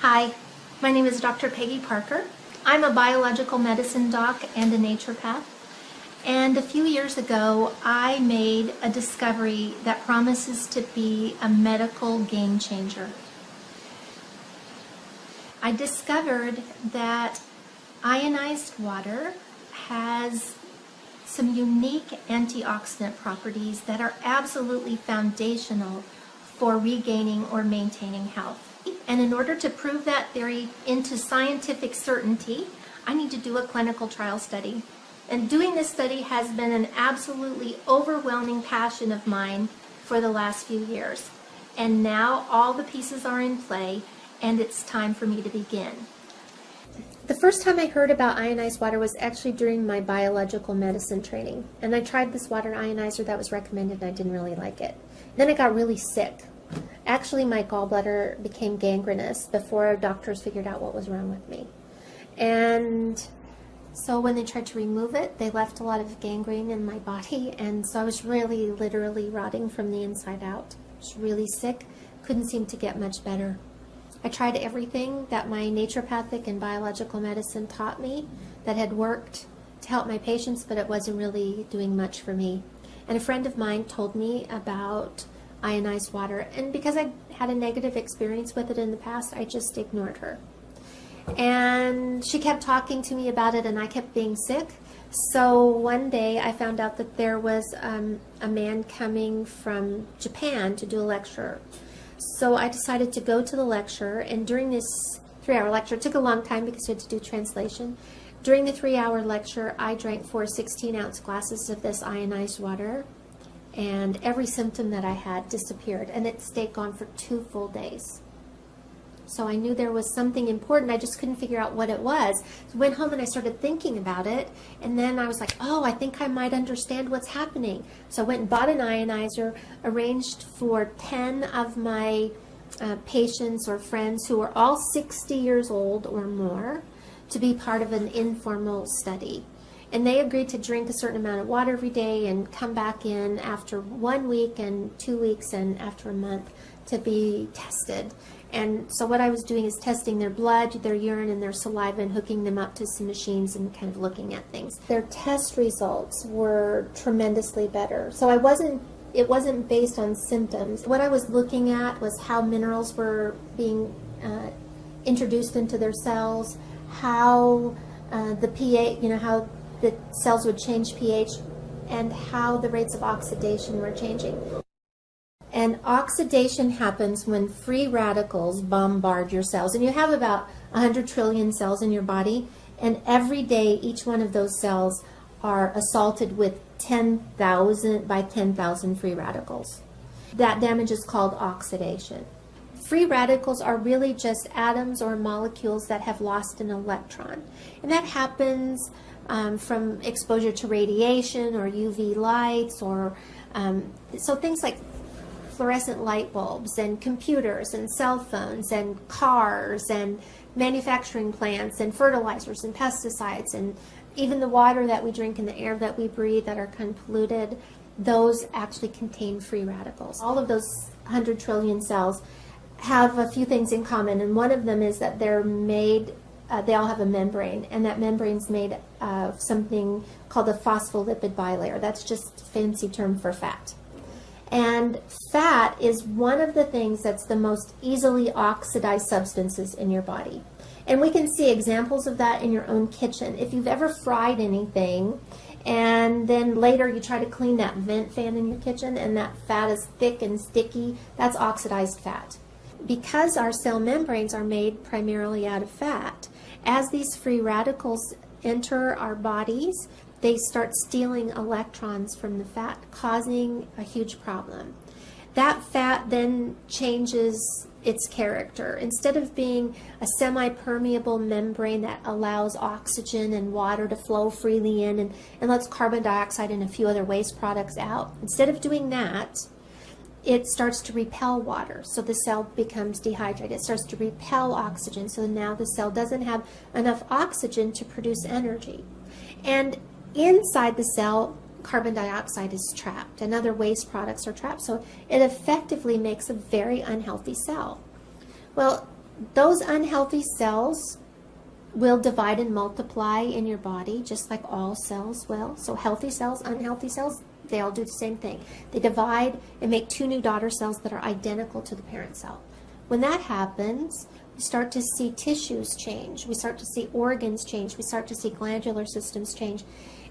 Hi, my name is Dr. Peggy Parker. I'm a biological medicine doc and a naturopath. And a few years ago, I made a discovery that promises to be a medical game changer. I discovered that ionized water has some unique antioxidant properties that are absolutely foundational for regaining or maintaining health. And in order to prove that theory into scientific certainty, I need to do a clinical trial study. And doing this study has been an absolutely overwhelming passion of mine for the last few years. And now all the pieces are in play, and it's time for me to begin. The first time I heard about ionized water was actually during my biological medicine training. And I tried this water ionizer that was recommended, and I didn't really like it. Then I got really sick. Actually, my gallbladder became gangrenous before doctors figured out what was wrong with me. And so when they tried to remove it, they left a lot of gangrene in my body, and so I was really literally rotting from the inside out. I was really sick, couldn't seem to get much better. I tried everything that my naturopathic and biological medicine taught me that had worked to help my patients, but it wasn't really doing much for me. And a friend of mine told me about ionized water, and because I had a negative experience with it in the past, I just ignored her. And she kept talking to me about it, and I kept being sick. So one day I found out that there was a man coming from Japan to do a lecture. So I decided to go to the lecture, and during this 3-hour lecture, it took a long time because we had to do translation. During the 3-hour lecture, I drank 4 16-ounce glasses of this ionized water, and every symptom that I had disappeared, and it stayed gone for 2 full days. So I knew there was something important. I just couldn't figure out what it was. So I went home and I started thinking about it, and then I was like, oh, I think I might understand what's happening. So I went and bought an ionizer, arranged for 10 of my patients or friends who are all 60 years old or more to be part of an informal study. And they agreed to drink a certain amount of water every day and come back in after 1 week and 2 weeks and after a month to be tested. And so what I was doing is testing their blood, their urine, and their saliva, and hooking them up to some machines and kind of looking at things. Their test results were tremendously better. So it wasn't based on symptoms. What I was looking at was how minerals were being introduced into their cells, how the pH, how the cells would change pH, and how the rates of oxidation were changing. And oxidation happens when free radicals bombard your cells. And you have about 100 trillion cells in your body, and every day each one of those cells are assaulted with 10,000 by 10,000 free radicals. That damage is called oxidation. Free radicals are really just atoms or molecules that have lost an electron. And that happens from exposure to radiation or UV lights, or so things like fluorescent light bulbs and computers and cell phones and cars and manufacturing plants and fertilizers and pesticides, and even the water that we drink and the air that we breathe that are kind of polluted, those actually contain free radicals. All of those 100 trillion cells have a few things in common, and one of them is that they're made, they all have a membrane, and that membrane's made of something called a phospholipid bilayer. That's just a fancy term for fat. And fat is one of the things that's the most easily oxidized substances in your body. And we can see examples of that in your own kitchen. If you've ever fried anything and then later you try to clean that vent fan in your kitchen and that fat is thick and sticky, that's oxidized fat. Because our cell membranes are made primarily out of fat, as these free radicals enter our bodies, they start stealing electrons from the fat, causing a huge problem. That fat then changes its character. Instead of being a semi-permeable membrane that allows oxygen and water to flow freely in and lets carbon dioxide and a few other waste products out, instead of doing that, it starts to repel water, so the cell becomes dehydrated. It starts to repel oxygen, so now the cell doesn't have enough oxygen to produce energy. And inside the cell, carbon dioxide is trapped and other waste products are trapped, so it effectively makes a very unhealthy cell. Well, those unhealthy cells will divide and multiply in your body just like all cells will. So healthy cells, unhealthy cells, they all do the same thing. They divide and make two new daughter cells that are identical to the parent cell. When that happens, we start to see tissues change. We start to see organs change. We start to see glandular systems change.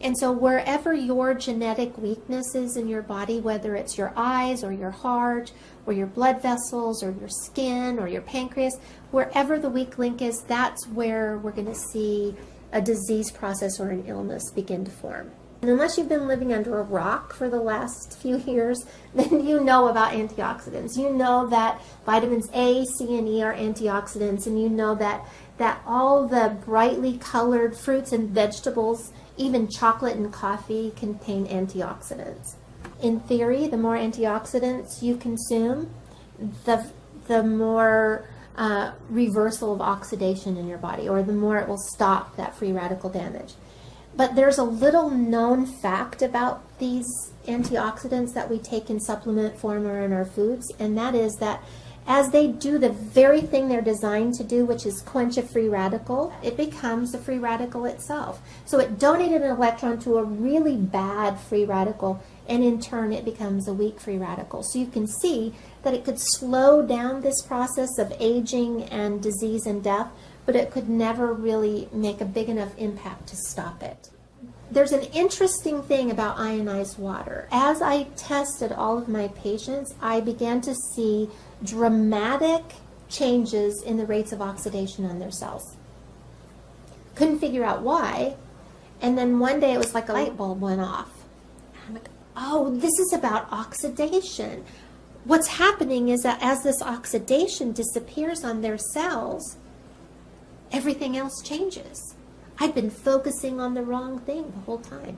And so wherever your genetic weakness is in your body, whether it's your eyes or your heart or your blood vessels or your skin or your pancreas, wherever the weak link is, that's where we're going to see a disease process or an illness begin to form. And unless you've been living under a rock for the last few years, then you know about antioxidants. You know that vitamins A, C, and E are antioxidants, and you know that all the brightly colored fruits and vegetables, even chocolate and coffee, contain antioxidants. In theory, the more antioxidants you consume, the more reversal of oxidation in your body, or the more it will stop that free radical damage. But there's a little known fact about these antioxidants that we take in supplement form or in our foods, and that is that as they do the very thing they're designed to do, which is quench a free radical, it becomes a free radical itself. So it donated an electron to a really bad free radical, and in turn it becomes a weak free radical. So you can see that it could slow down this process of aging and disease and death, but it could never really make a big enough impact to stop it. There's an interesting thing about ionized water. As I tested all of my patients, I began to see dramatic changes in the rates of oxidation on their cells. Couldn't figure out why, and then one day it was like a light bulb went off. I'm like, oh, this is about oxidation. What's happening is that as this oxidation disappears on their cells, everything else changes. I've been focusing on the wrong thing the whole time.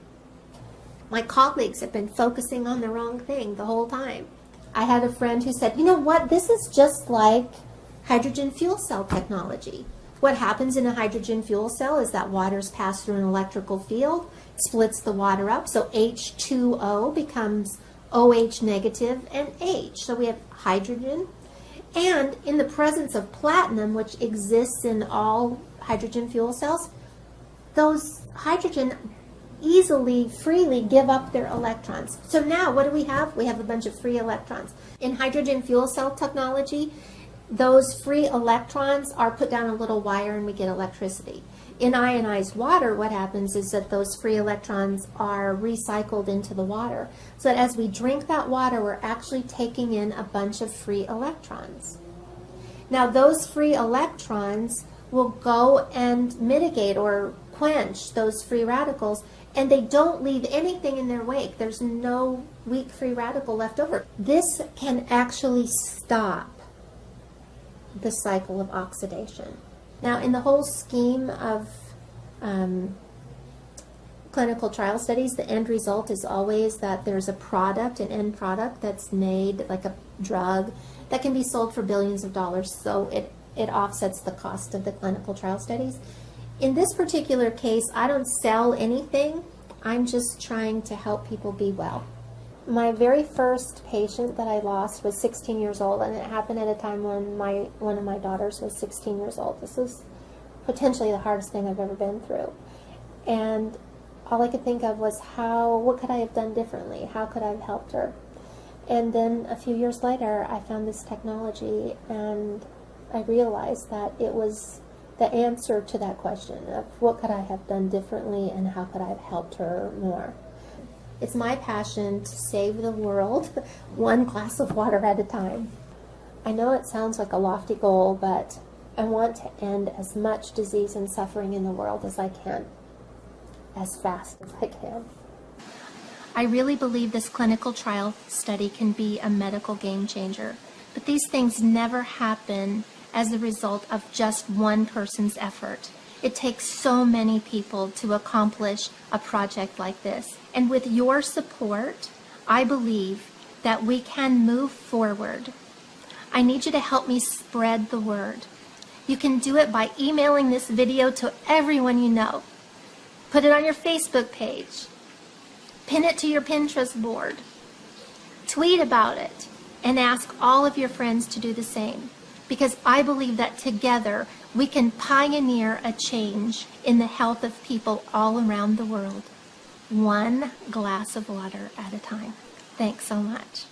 My colleagues have been focusing on the wrong thing the whole time. I had a friend who said, you know what, this is just like hydrogen fuel cell technology. What happens in a hydrogen fuel cell is that water's passed through an electrical field, splits the water up, so H2O becomes OH negative and H. So we have hydrogen. And in the presence of platinum, which exists in all hydrogen fuel cells, those hydrogen easily, freely give up their electrons. So now what do we have? We have a bunch of free electrons. In hydrogen fuel cell technology, those free electrons are put down a little wire and we get electricity. In ionized water, what happens is that those free electrons are recycled into the water. So that as we drink that water, we're actually taking in a bunch of free electrons. Now those free electrons will go and mitigate or quench those free radicals, and they don't leave anything in their wake. There's no weak free radical left over. This can actually stop the cycle of oxidation. Now, in the whole scheme of clinical trial studies, the end result is always that there's a product, an end product that's made, like a drug, that can be sold for billions of dollars, so it offsets the cost of the clinical trial studies. In this particular case, I don't sell anything. I'm just trying to help people be well. My very first patient that I lost was 16 years old, and it happened at a time when one of my daughters was 16 years old. This was potentially the hardest thing I've ever been through. And all I could think of was what could I have done differently? How could I have helped her? And then a few years later, I found this technology, and I realized that it was the answer to that question of what could I have done differently and how could I have helped her more. It's my passion to save the world one glass of water at a time. I know it sounds like a lofty goal, but I want to end as much disease and suffering in the world as I can, as fast as I can. I really believe this clinical trial study can be a medical game changer, but these things never happen as a result of just one person's effort. It takes so many people to accomplish a project like this. And with your support, I believe that we can move forward. I need you to help me spread the word. You can do it by emailing this video to everyone you know. Put it on your Facebook page. Pin it to your Pinterest board. Tweet about it and ask all of your friends to do the same. because I believe that together we can pioneer a change in the health of people all around the world, one glass of water at a time. Thanks so much.